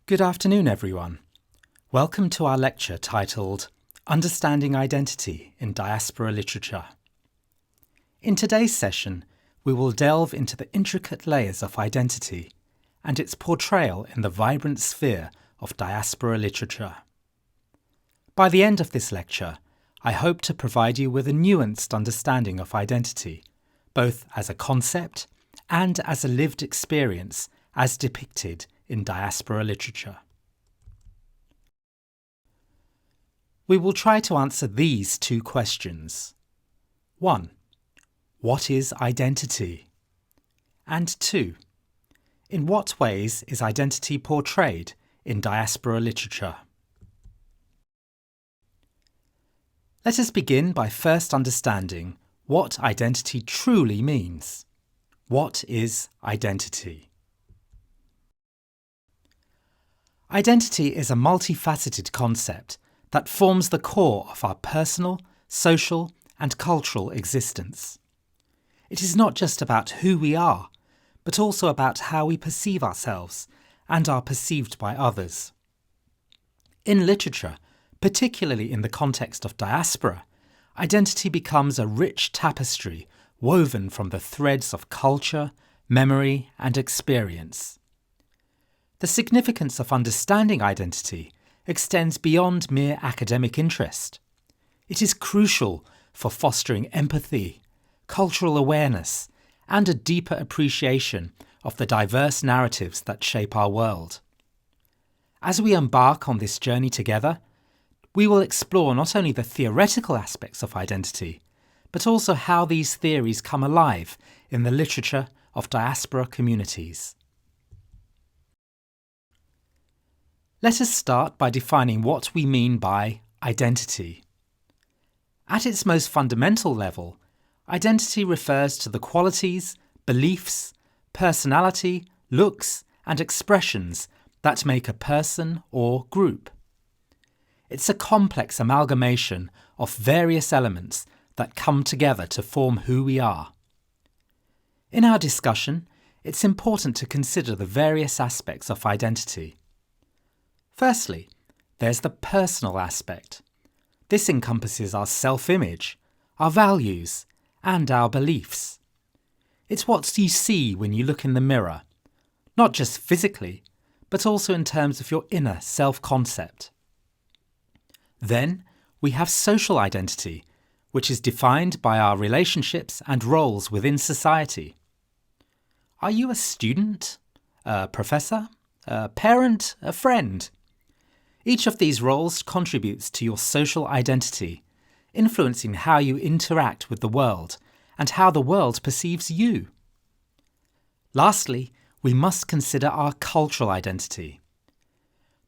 Good afternoon, everyone. Welcome to our lecture titled Understanding Identity in Diaspora Literature. In today's session, we will delve into the intricate layers of identity and its portrayal in the vibrant sphere of diaspora literature. By the end of this lecture, I hope to provide you with a nuanced understanding of identity, both as a concept and as a lived experience as depicted in diaspora literature. We will try to answer these two questions. 1. What is identity? And 2. In what ways is identity portrayed in diaspora literature? Let us begin by first understanding what identity truly means. What is identity? Identity is a multifaceted concept that forms the core of our personal, social, and cultural existence. It is not just about who we are, but also about how we perceive ourselves and are perceived by others. In literature, particularly in the context of diaspora, identity becomes a rich tapestry woven from the threads of culture, memory, and experience. The significance of understanding identity extends beyond mere academic interest. It is crucial for fostering empathy, cultural awareness, and a deeper appreciation of the diverse narratives that shape our world. As we embark on this journey together, we will explore not only the theoretical aspects of identity, but also how these theories come alive in the literature of diaspora communities. Let us start by defining what we mean by identity. At its most fundamental level, identity refers to the qualities, beliefs, personality, looks, and expressions that make a person or group. It's a complex amalgamation of various elements that come together to form who we are. In our discussion, it's important to consider the various aspects of identity. Firstly, there's the personal aspect. This encompasses our self-image, our values, and our beliefs. It's what you see when you look in the mirror, not just physically, but also in terms of your inner self-concept. Then we have social identity, which is defined by our relationships and roles within society. Are you a student, a professor, a parent, a friend? Each of these roles contributes to your social identity, influencing how you interact with the world and how the world perceives you. Lastly, we must consider our cultural identity.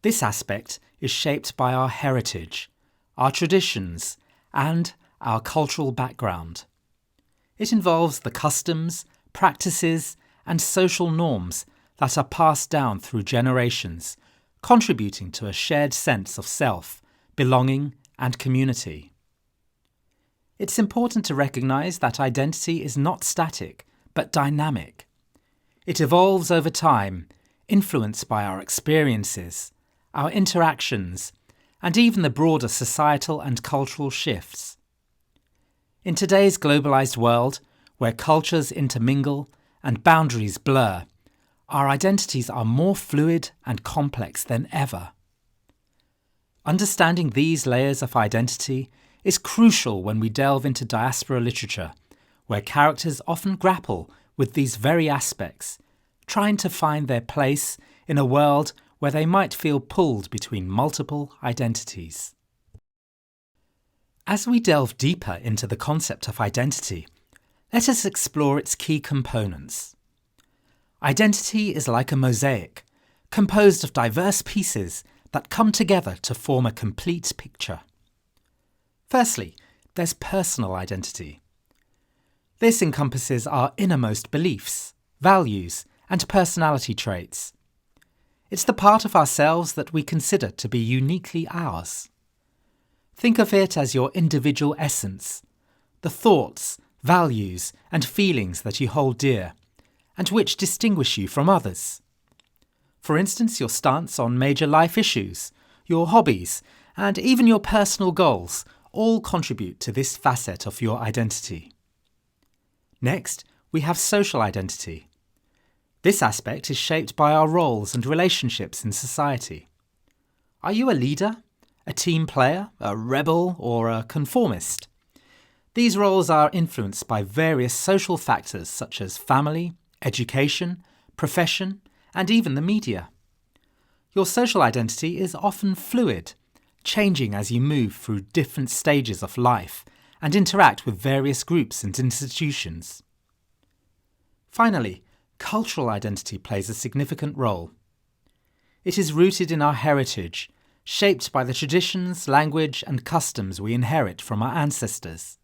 This aspect is shaped by our heritage, our traditions, and our cultural background. It involves the customs, practices, and social norms that are passed down through generations, contributing to a shared sense of self, belonging, and community. It's important to recognise that identity is not static, but dynamic. It evolves over time, influenced by our experiences, our interactions, and even the broader societal and cultural shifts. In today's globalised world, where cultures intermingle and boundaries blur, our identities are more fluid and complex than ever. Understanding these layers of identity is crucial when we delve into diaspora literature, where characters often grapple with these very aspects, trying to find their place in a world where they might feel pulled between multiple identities. As we delve deeper into the concept of identity, let us explore its key components. Identity is like a mosaic, composed of diverse pieces that come together to form a complete picture. Firstly, there's personal identity. This encompasses our innermost beliefs, values, and personality traits. It's the part of ourselves that we consider to be uniquely ours. Think of it as your individual essence, the thoughts, values, and feelings that you hold dear, and which distinguish you from others. For instance, your stance on major life issues, your hobbies, and even your personal goals all contribute to this facet of your identity. Next, we have social identity. This aspect is shaped by our roles and relationships in society. Are you a leader, a team player, a rebel, or a conformist? These roles are influenced by various social factors such as family, education, profession, and even the media. Your social identity is often fluid, changing as you move through different stages of life and interact with various groups and institutions. Finally, cultural identity plays a significant role. It is rooted in our heritage, shaped by the traditions, language, and customs we inherit from our ancestors.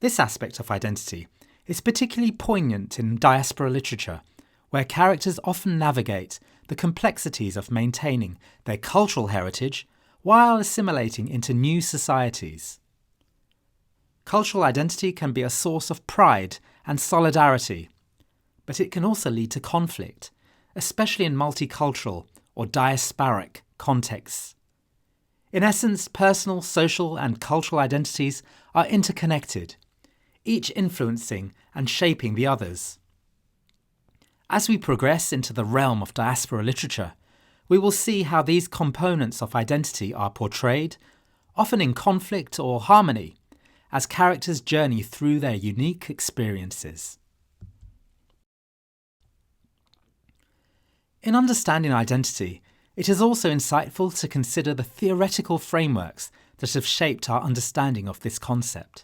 This aspect of identity is particularly poignant in diaspora literature, where characters often navigate the complexities of maintaining their cultural heritage while assimilating into new societies. Cultural identity can be a source of pride and solidarity, but it can also lead to conflict, especially in multicultural or diasporic contexts. In essence, personal, social, and cultural identities are interconnected, each influencing and shaping the others. As we progress into the realm of diaspora literature, we will see how these components of identity are portrayed, often in conflict or harmony, as characters journey through their unique experiences. In understanding identity, it is also insightful to consider the theoretical frameworks that have shaped our understanding of this concept.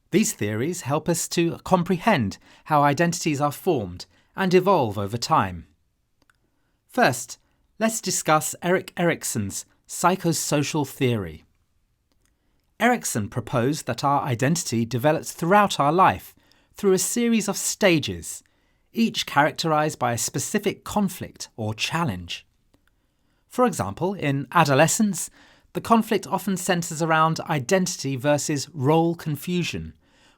These theories help us to comprehend how identities are formed and evolve over time. First, let's discuss Erik Erikson's psychosocial theory. Erikson proposed that our identity develops throughout our life through a series of stages, each characterized by a specific conflict or challenge. For example, in adolescence, the conflict often centers around identity versus role confusion,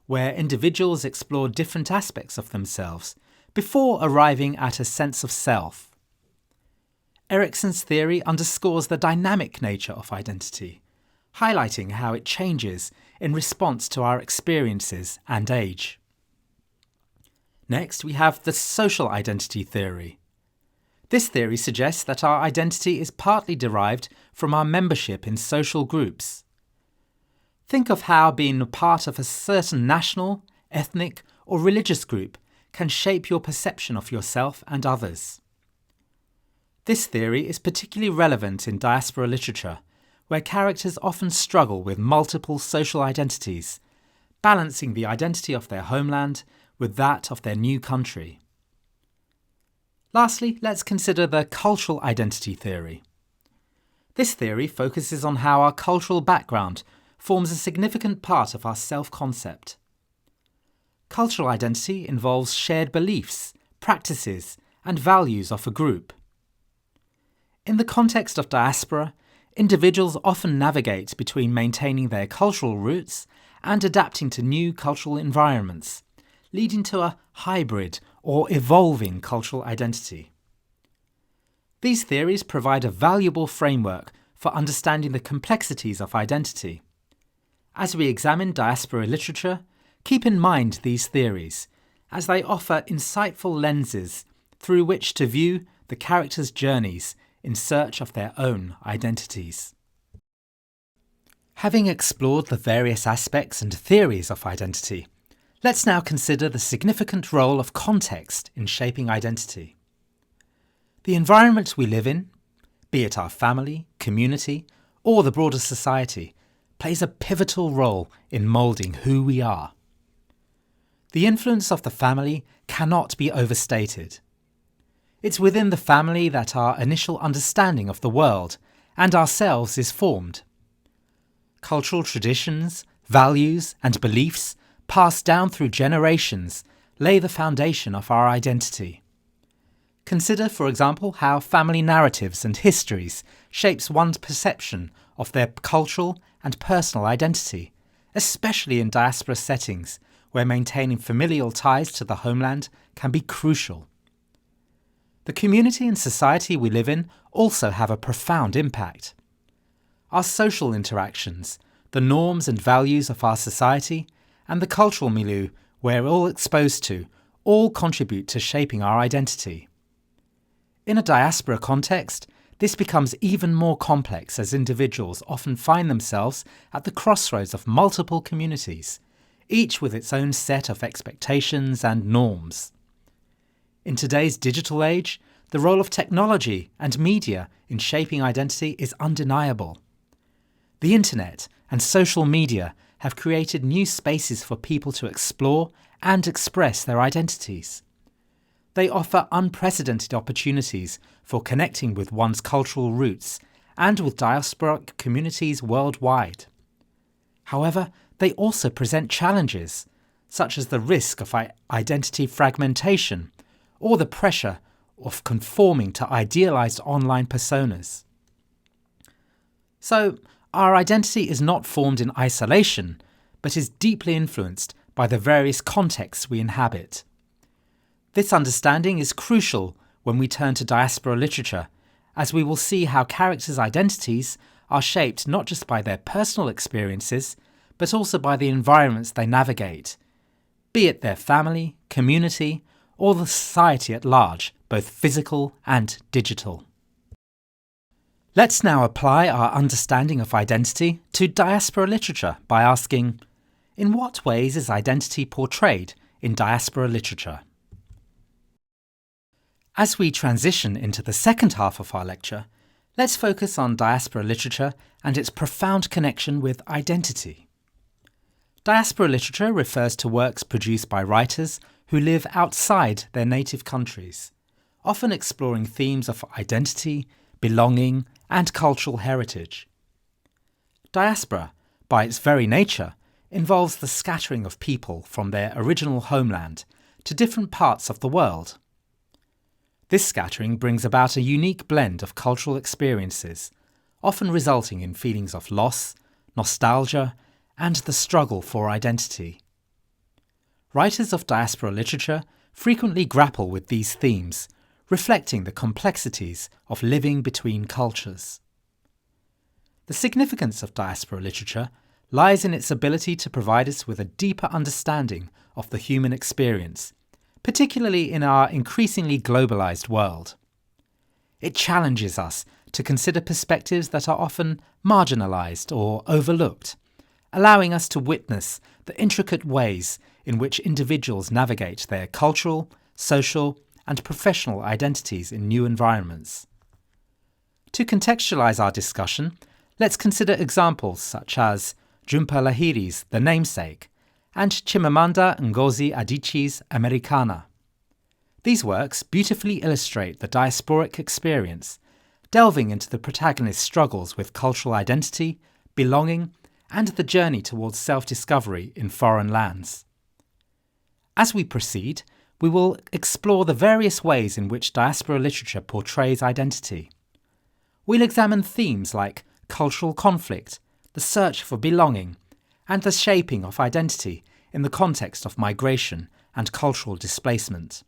where individuals explore different aspects of themselves before arriving at a sense of self. Erikson's theory underscores the dynamic nature of identity, highlighting how it changes in response to our experiences and age. Next, we have the social identity theory. This theory suggests that our identity is partly derived from our membership in social groups. Think of how being a part of a certain national, ethnic, or religious group can shape your perception of yourself and others. This theory is particularly relevant in diaspora literature, where characters often struggle with multiple social identities, balancing the identity of their homeland with that of their new country. Lastly, let's consider the cultural identity theory. This theory focuses on how our cultural background forms a significant part of our self-concept. Cultural identity involves shared beliefs, practices, and values of a group. In the context of diaspora, individuals often navigate between maintaining their cultural roots and adapting to new cultural environments, leading to a hybrid or evolving cultural identity. These theories provide a valuable framework for understanding the complexities of identity. As we examine diaspora literature, keep in mind these theories, as they offer insightful lenses through which to view the characters' journeys in search of their own identities. Having explored the various aspects and theories of identity, let's now consider the significant role of context in shaping identity. The environment we live in, be it our family, community, or the broader society, plays a pivotal role in moulding who we are. The influence of the family cannot be overstated. It's within the family that our initial understanding of the world and ourselves is formed. Cultural traditions, values, and beliefs passed down through generations lay the foundation of our identity. Consider, for example, how family narratives and histories shapes one's perception of their cultural and personal identity, especially in diaspora settings where maintaining familial ties to the homeland can be crucial. The community and society we live in also have a profound impact. Our social interactions, the norms and values of our society, and the cultural milieu we're all exposed to all contribute to shaping our identity. In a diaspora context, this becomes even more complex as individuals often find themselves at the crossroads of multiple communities, each with its own set of expectations and norms. In today's digital age, the role of technology and media in shaping identity is undeniable. The internet and social media have created new spaces for people to explore and express their identities. They offer unprecedented opportunities for connecting with one's cultural roots and with diasporic communities worldwide. However, they also present challenges, such as the risk of identity fragmentation or the pressure of conforming to idealized online personas. So, our identity is not formed in isolation, but is deeply influenced by the various contexts we inhabit. This understanding is crucial when we turn to diaspora literature, as we will see how characters' identities are shaped not just by their personal experiences, but also by the environments they navigate, be it their family, community, or the society at large, both physical and digital. Let's now apply our understanding of identity to diaspora literature by asking, in what ways is identity portrayed in diaspora literature? As we transition into the second half of our lecture, let's focus on diaspora literature and its profound connection with identity. Diaspora literature refers to works produced by writers who live outside their native countries, often exploring themes of identity, belonging, and cultural heritage. Diaspora, by its very nature, involves the scattering of people from their original homeland to different parts of the world. This scattering brings about a unique blend of cultural experiences, often resulting in feelings of loss, nostalgia, and the struggle for identity. Writers of diaspora literature frequently grapple with these themes, reflecting the complexities of living between cultures. The significance of diaspora literature lies in its ability to provide us with a deeper understanding of the human experience, particularly in our increasingly globalized world. It challenges us to consider perspectives that are often marginalized or overlooked, allowing us to witness the intricate ways in which individuals navigate their cultural, social, and professional identities in new environments. To contextualize our discussion, let's consider examples such as Jhumpa Lahiri's The Namesake and Chimamanda Ngozi Adichie's Americana. These works beautifully illustrate the diasporic experience, delving into the protagonist's struggles with cultural identity, belonging, and the journey towards self-discovery in foreign lands. As we proceed, we will explore the various ways in which diaspora literature portrays identity. We'll examine themes like cultural conflict, the search for belonging, and the shaping of identity in the context of migration and cultural displacement.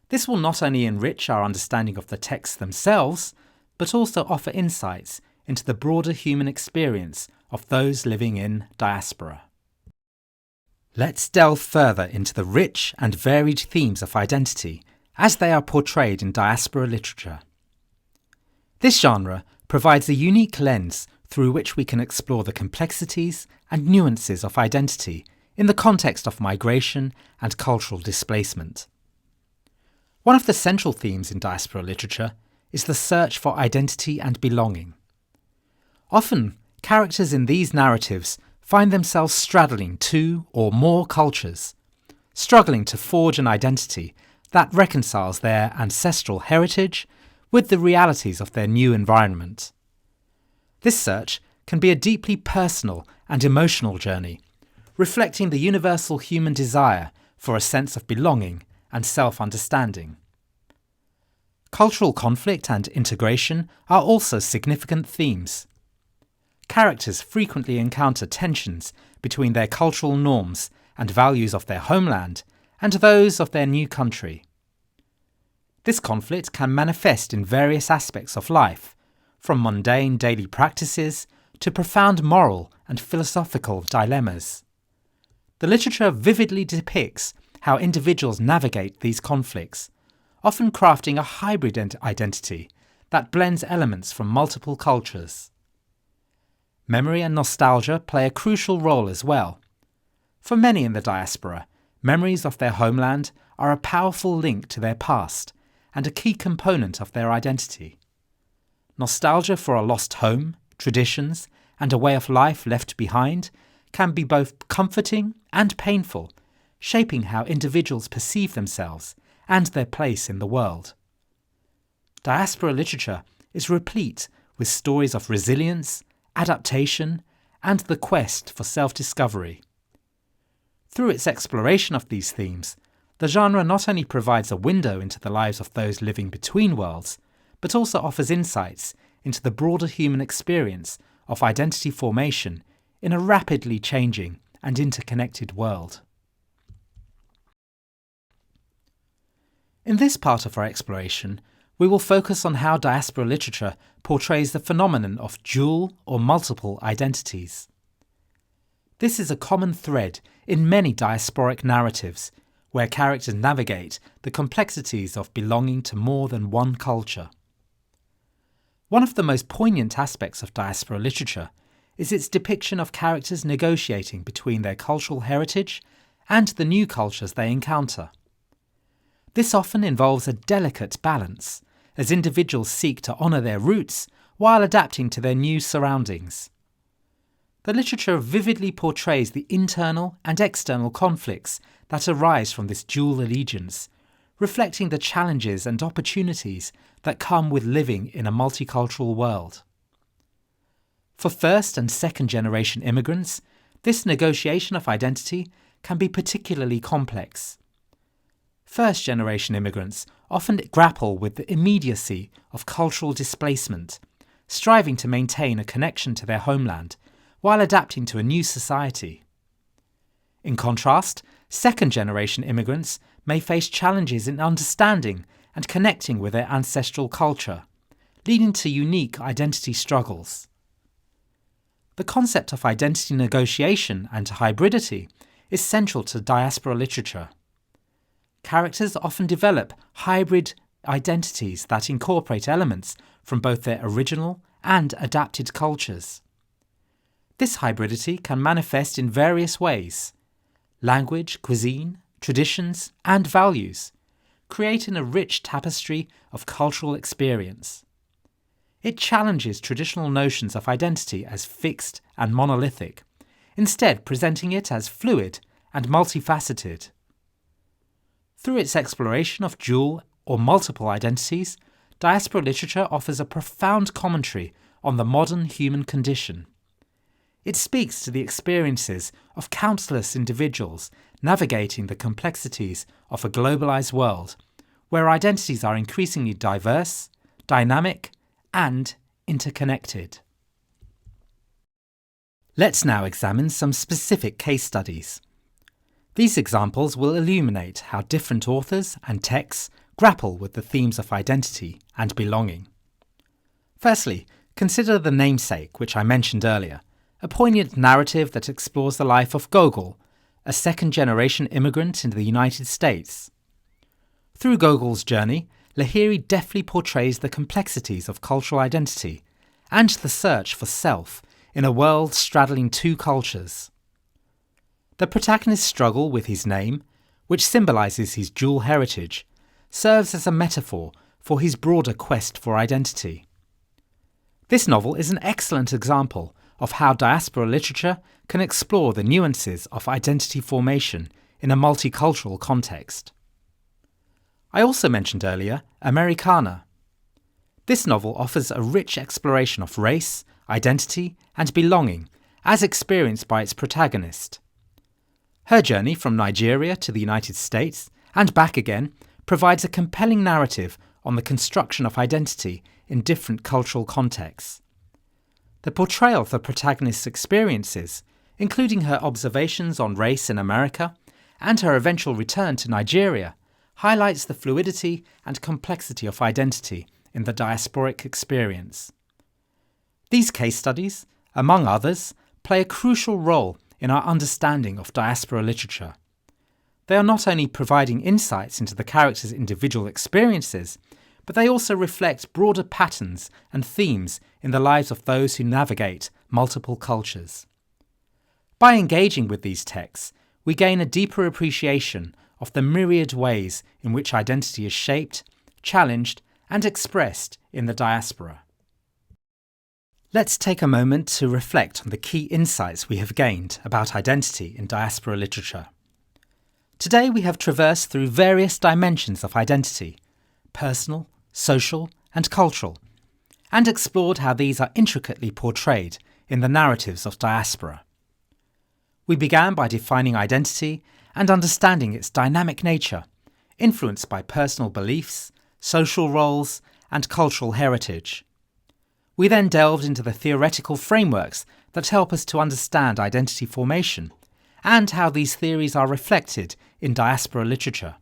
This will not only enrich our understanding of the texts themselves, but also offer insights into the broader human experience of those living in diaspora. Let's delve further into the rich and varied themes of identity as they are portrayed in diaspora literature. This genre provides a unique lens through which we can explore the complexities and nuances of identity in the context of migration and cultural displacement. One of the central themes in diaspora literature is the search for identity and belonging. Often, characters in these narratives find themselves straddling two or more cultures, struggling to forge an identity that reconciles their ancestral heritage with the realities of their new environment. This search can be a deeply personal and emotional journey, reflecting the universal human desire for a sense of belonging and self-understanding. Cultural conflict and integration are also significant themes. Characters frequently encounter tensions between their cultural norms and values of their homeland and those of their new country. This conflict can manifest in various aspects of life, from mundane daily practices to profound moral and philosophical dilemmas. The literature vividly depicts how individuals navigate these conflicts, often crafting a hybrid identity that blends elements from multiple cultures. Memory and nostalgia play a crucial role as well. For many in the diaspora, memories of their homeland are a powerful link to their past and a key component of their identity. Nostalgia for a lost home, traditions, and a way of life left behind can be both comforting and painful, shaping how individuals perceive themselves and their place in the world. Diaspora literature is replete with stories of resilience, adaptation, and the quest for self-discovery. Through its exploration of these themes, the genre not only provides a window into the lives of those living between worlds, but also offers insights into the broader human experience of identity formation in a rapidly changing and interconnected world. In this part of our exploration, we will focus on how diaspora literature portrays the phenomenon of dual or multiple identities. This is a common thread in many diasporic narratives, where characters navigate the complexities of belonging to more than one culture. One of the most poignant aspects of diaspora literature is its depiction of characters negotiating between their cultural heritage and the new cultures they encounter. This often involves a delicate balance, as individuals seek to honour their roots while adapting to their new surroundings. The literature vividly portrays the internal and external conflicts that arise from this dual allegiance, reflecting the challenges and opportunities that come with living in a multicultural world. For first and second generation immigrants, this negotiation of identity can be particularly complex. First generation immigrants often grapple with the immediacy of cultural displacement, striving to maintain a connection to their homeland while adapting to a new society. In contrast, second generation immigrants may face challenges in understanding and connecting with their ancestral culture, leading to unique identity struggles. The concept of identity negotiation and hybridity is central to diaspora literature. Characters often develop hybrid identities that incorporate elements from both their original and adapted cultures. This hybridity can manifest in various ways: language, cuisine, traditions, and values, creating a rich tapestry of cultural experience. It challenges traditional notions of identity as fixed and monolithic, instead presenting it as fluid and multifaceted. Through its exploration of dual or multiple identities, diaspora literature offers a profound commentary on the modern human condition. It speaks to the experiences of countless individuals navigating the complexities of a globalized world, where identities are increasingly diverse, dynamic, and interconnected. Let's now examine some specific case studies. These examples will illuminate how different authors and texts grapple with the themes of identity and belonging. Firstly, consider The Namesake, which I mentioned earlier, a poignant narrative that explores the life of Gogol, a second-generation immigrant into the United States. Through Gogol's journey, Lahiri deftly portrays the complexities of cultural identity and the search for self in a world straddling two cultures. The protagonist's struggle with his name, which symbolises his dual heritage, serves as a metaphor for his broader quest for identity. This novel is an excellent example of how diaspora literature can explore the nuances of identity formation in a multicultural context. I also mentioned earlier Americana. This novel offers a rich exploration of race, identity, and belonging as experienced by its protagonist. Her journey from Nigeria to the United States and back again provides a compelling narrative on the construction of identity in different cultural contexts. The portrayal of the protagonist's experiences, including her observations on race in America and her eventual return to Nigeria, highlights the fluidity and complexity of identity in the diasporic experience. These case studies, among others, play a crucial role in our understanding of diaspora literature. They are not only providing insights into the characters' individual experiences, but they also reflect broader patterns and themes in the lives of those who navigate multiple cultures. By engaging with these texts, we gain a deeper appreciation of the myriad ways in which identity is shaped, challenged, and expressed in the diaspora. Let's take a moment to reflect on the key insights we have gained about identity in diaspora literature. Today we have traversed through various dimensions of identity, personal, social, and cultural, and explored how these are intricately portrayed in the narratives of diaspora. We began by defining identity and understanding its dynamic nature, influenced by personal beliefs, social roles, and cultural heritage. We then delved into the theoretical frameworks that help us to understand identity formation and how these theories are reflected in diaspora literature.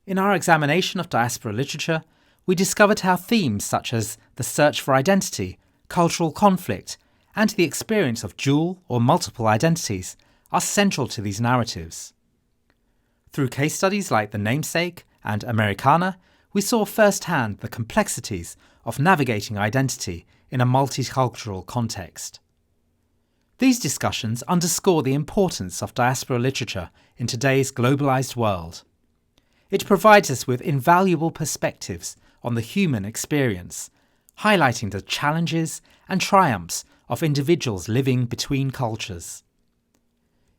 In our examination of diaspora literature, we discovered how themes such as the search for identity, cultural conflict, and the experience of dual or multiple identities are central to these narratives. Through case studies like The Namesake and Americana, we saw firsthand the complexities of navigating identity in a multicultural context. These discussions underscore the importance of diaspora literature in today's globalized world. It provides us with invaluable perspectives on the human experience, highlighting the challenges and triumphs of individuals living between cultures.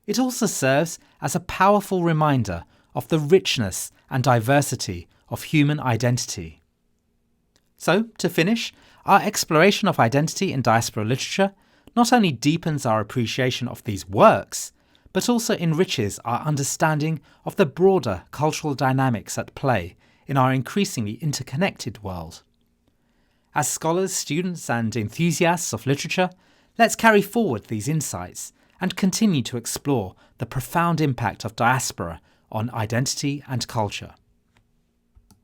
It also serves as a powerful reminder of the richness and diversity of human identity. So, to finish, our exploration of identity in diaspora literature not only deepens our appreciation of these works, but also enriches our understanding of the broader cultural dynamics at play in our increasingly interconnected world. As scholars, students, and enthusiasts of literature, let's carry forward these insights and continue to explore the profound impact of diaspora on identity and culture.